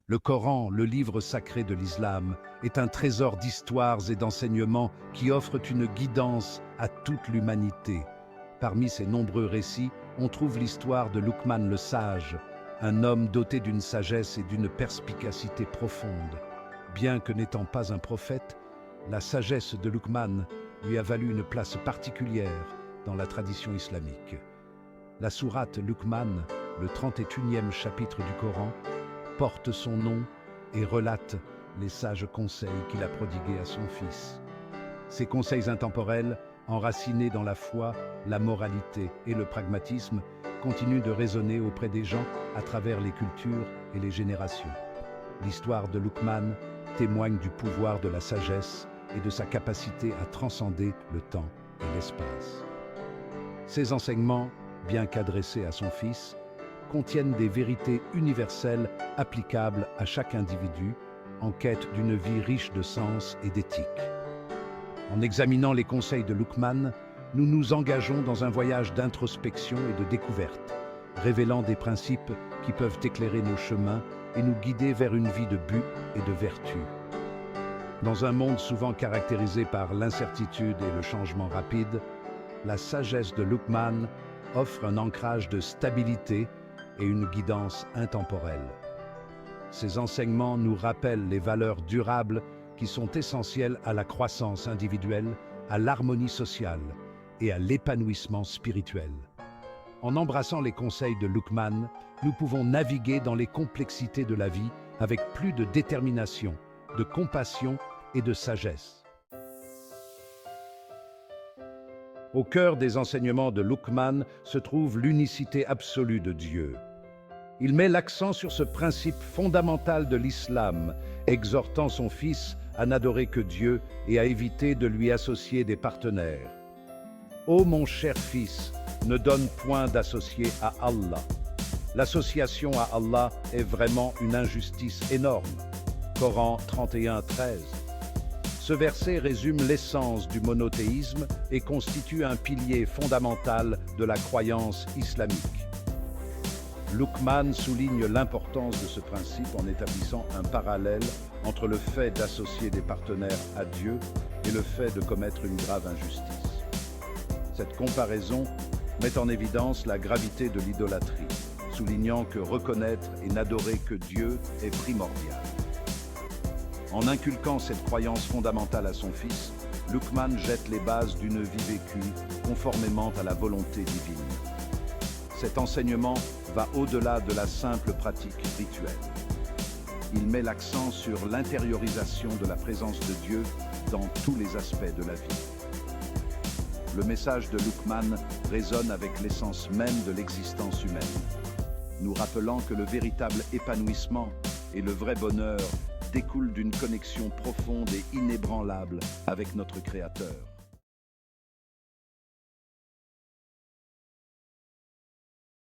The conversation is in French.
Le Coran, le livre sacré de l'islam, est un trésor d'histoires et d'enseignements qui offre une guidance à toute l'humanité. Parmi ces nombreux récits, on trouve l'histoire de Luqman le sage, un homme doté d'une sagesse et d'une perspicacité profonde. Bien que n'étant pas un prophète, la sagesse de Luqman lui a valu une place particulière dans la tradition islamique. La sourate Luqman, le 31e chapitre du Coran, porte son nom et relate les sages conseils qu'il a prodigués à son fils. Ces conseils intemporels, enracinés dans la foi, la moralité et le pragmatisme, continuent de résonner auprès des gens à travers les cultures et les générations. L'histoire de Luqman témoigne du pouvoir de la sagesse et de sa capacité à transcender le temps et l'espace. Ces enseignements, bien qu'adressés à son fils, contiennent des vérités universelles applicables à chaque individu en quête d'une vie riche de sens et d'éthique. En examinant les conseils de Luqman, nous nous engageons dans un voyage d'introspection et de découverte, révélant des principes qui peuvent éclairer nos chemins et nous guider vers une vie de but et de vertu. Dans un monde souvent caractérisé par l'incertitude et le changement rapide, la sagesse de Luqman offre un ancrage de stabilité et une guidance intemporelle. Ces enseignements nous rappellent les valeurs durables qui sont essentielles à la croissance individuelle, à l'harmonie sociale et à l'épanouissement spirituel. En embrassant les conseils de Luqman, nous pouvons naviguer dans les complexités de la vie avec plus de détermination, de compassion et de sagesse. Au cœur des enseignements de Luqman se trouve l'unicité absolue de Dieu. Il met l'accent sur ce principe fondamental de l'islam, exhortant son fils à n'adorer que Dieu et à éviter de lui associer des partenaires. Ô mon cher fils, ne donne point d'associé à Allah. L'association à Allah est vraiment une injustice énorme. Coran 31-13. Ce verset résume l'essence du monothéisme et constitue un pilier fondamental de la croyance islamique. Luqman souligne l'importance de ce principe en établissant un parallèle entre le fait d'associer des partenaires à Dieu et le fait de commettre une grave injustice. Cette comparaison met en évidence la gravité de l'idolâtrie, soulignant que reconnaître et n'adorer que Dieu est primordial. En inculquant cette croyance fondamentale à son fils, Luqman jette les bases d'une vie vécue conformément à la volonté divine. Cet enseignement va au-delà de la simple pratique rituelle. Il met l'accent sur l'intériorisation de la présence de Dieu dans tous les aspects de la vie. Le message de Luqman résonne avec l'essence même de l'existence humaine, nous rappelant que le véritable épanouissement et le vrai bonheur découlent d'une connexion profonde et inébranlable avec notre Créateur.